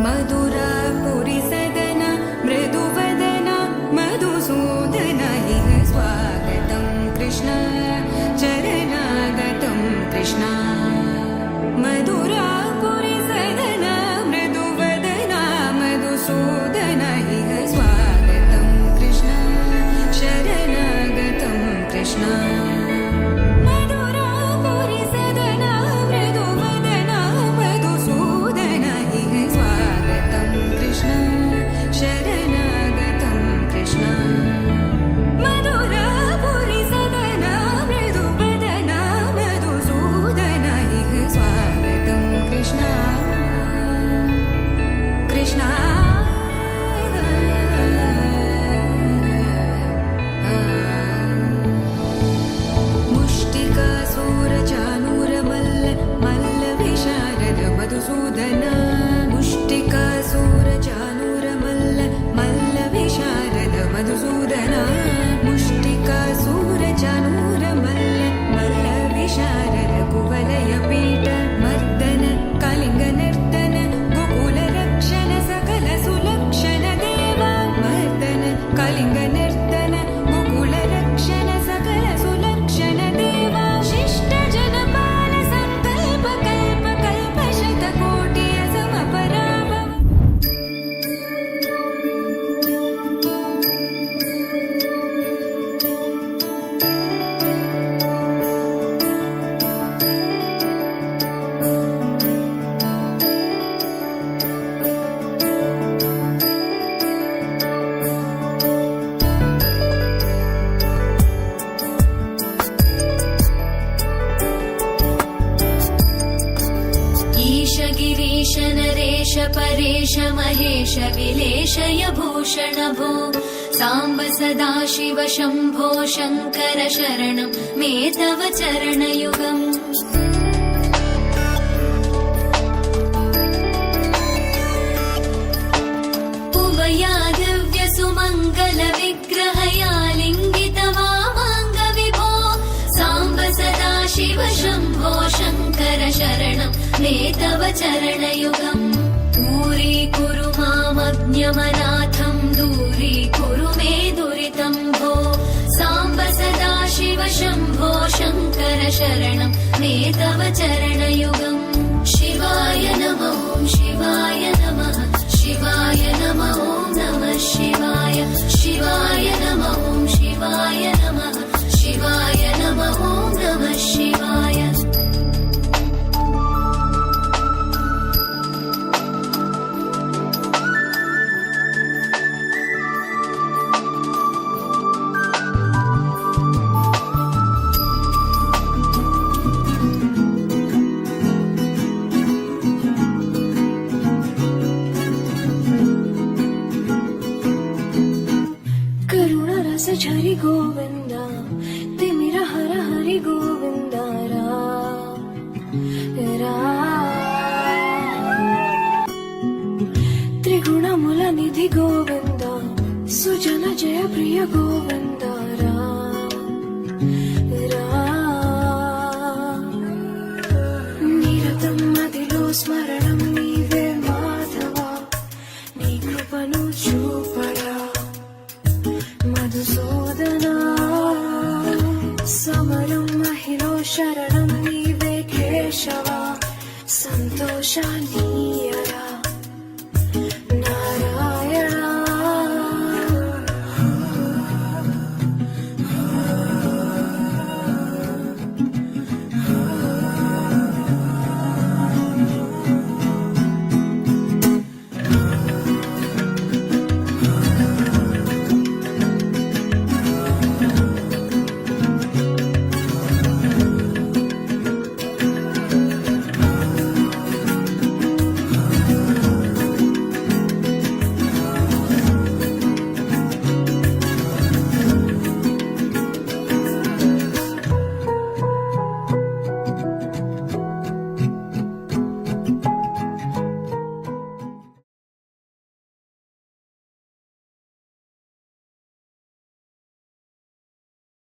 मधुरापुरि सदन मृदुवदन मधुसूदन इह स्वागतं कृष्ण चरणागतं कृष्ण मधुरापुरि सदन मृदुवदन मधुसूदन इह स्वागतं कृष्ण शरणागतं कृष्ण परेश महेश विलेशय भूषण भो साम्ब सदाशिव शम्भो शङ्कर शरणं मे तव चरणयुगम् उमया दिव्य सुमङ्गल विग्रहया लिङ्गित वामाङ्ग विभो साम्ब सदाशिव शम्भो शङ्कर शरणं मे तव चरणयुगम् दूरीकुरु मामज्ञमनाथं दूरीकुरु मे दुरितं भो साम्ब सदाशिव शम्भो शङ्कर शरणं मे तव चरणयुगम् शिवाय नमः शिवाय नमः शिवाय नमः नमः शिवाय शिवाय नमः शिवाय नमः शिवाय नमः नमः शिवाय झरि गोविन्द तिमिर हर हरि गोविन्द त्रिगुणमुल निधि गोविन्द सुजन जय प्रिय गोविन्द निरतं मदिलो स्मरणं नीवे माधव नी कृपनु चूपडा मधुसूदना समरं महिलो शरणं नीवे केशव सन्तोषानीयरा